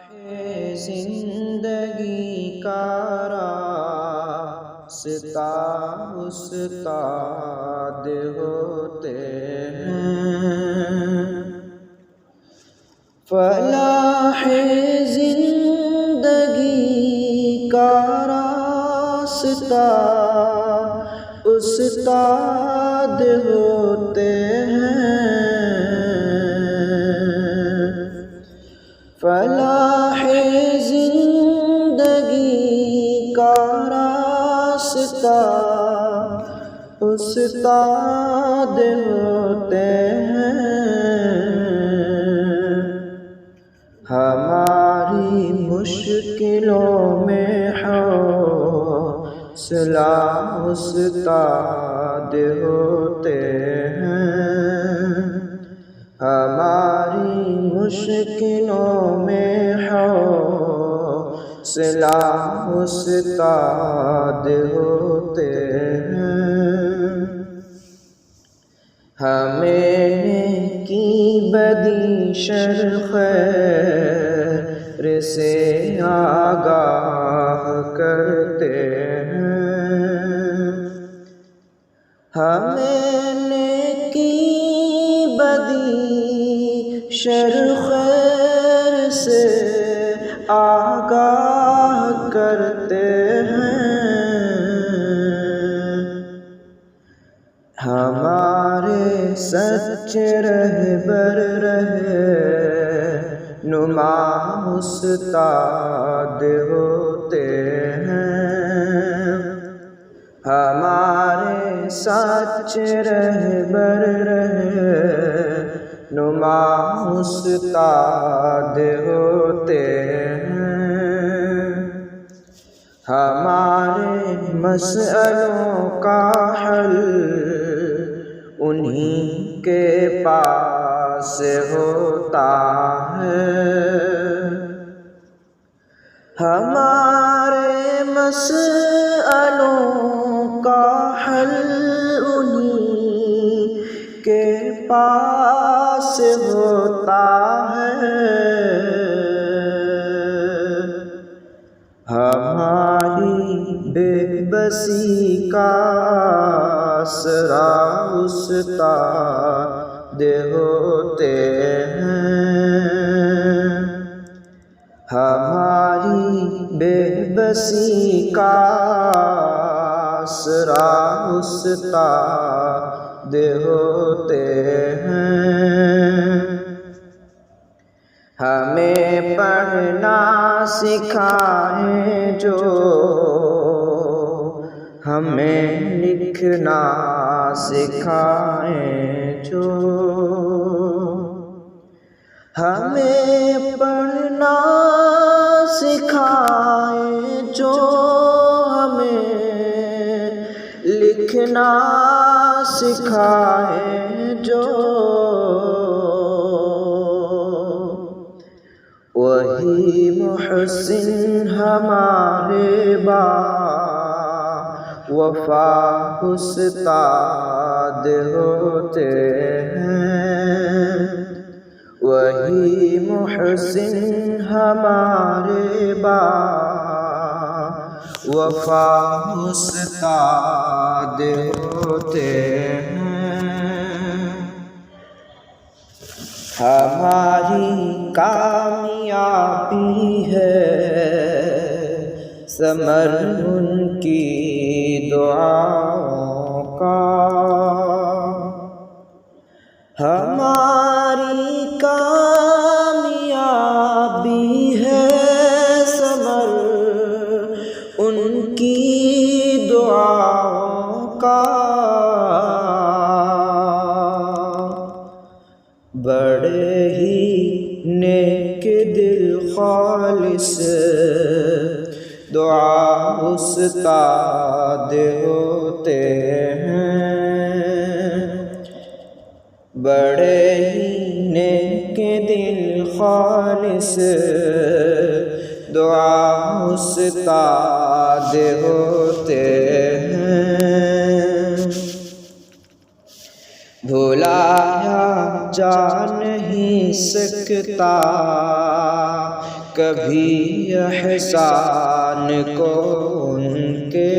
ہے زندگی کا راستہ استاد ہوتے ہیں، فلاح زندگی کا راستہ استاد ہوتے ہیں، فلاح زندگی کا راستہ استاد ہوتے ہیں، ہماری مشکلوں میں حوصلہ استاد ہوتے ہیں، ہماری مشکلوں میں حوصلہ استاد ہوتے ہیں، ہمیں نیکی بدی شر خیر سے آگاہ کرتے ہیں، ہمیں نیکی بدی شر خیر سے آگاہ کرتے ہیں، ہمارے سچے رہبر رہنما استاد ہوتے ہیں، ہمارے سچے رہبر رہنما استاد ہوتے ہیں، ہمارے مسئلوں کا حل انہی کے پاس ہوتا ہے، ہمارے مسئلوں کا حل انہی کے پاس ہوتا ہے، ہماری بے بسی کا آسرا استاد ہوتے ہیں، ہماری بے بسی کا آسرا استاد ہوتے ہیں، ہمیں پڑھنا سکھائیں جو ہمیں لکھنا سکھائیں جو، ہمیں پڑھنا سکھائیں جو ہمیں لکھنا سکھائیں جو، وہی محسن ہمارے وفا استاد ہوتے ہیں، وہی محسن ہمارے وفا استاد ہوتے ہیں، ہماری کامیابی ہے ثمر ان کی دعاؤں کا، ہماری کامیابی ہے ثمر ان کی دعاؤں کا، بڑے ہی نیک دل خالص دعا استاد ہوتے ہیں، بڑے ہی نیک دل خالص دعا استاد ہوتے ہیں، بھلایا جا نہیں نہیں سکتا کبھی احسان کو ان کے،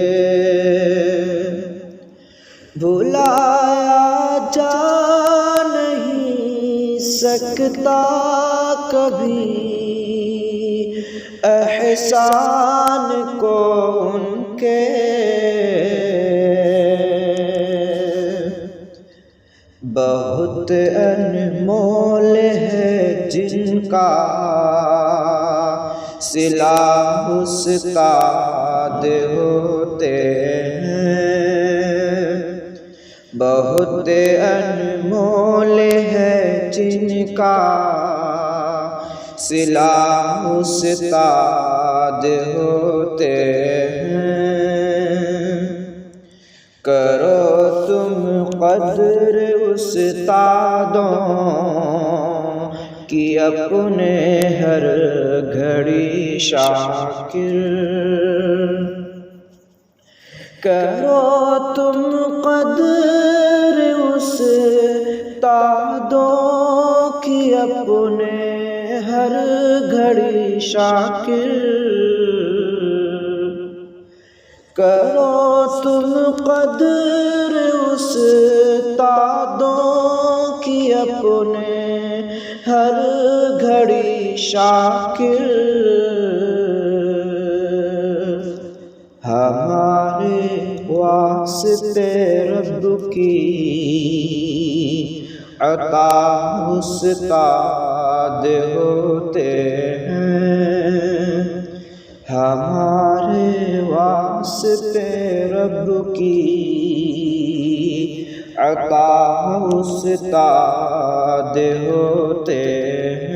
بھلایا جا نہیں سکتا کبھی احسان کو ان کے، بہت انمول ہے جن کا صلہ استاد ہوتے ہیں، بہت انمول ہے جن کا صلہ استاد ہوتے ہیں، کرو تم قدر استادوں کی اپنے ہر گھڑی شاکر، کرو تم قدر استادوں کی اپنے ہر گھڑی شاکر، کرو تم قدر استادوں کی اپنے ہر گھڑی شاکر، ہمارے واسطے رب کی عطا استاد ہوتے ہیں، ہمارے واسطے رب کی عطا استاد ہوتے ہیں۔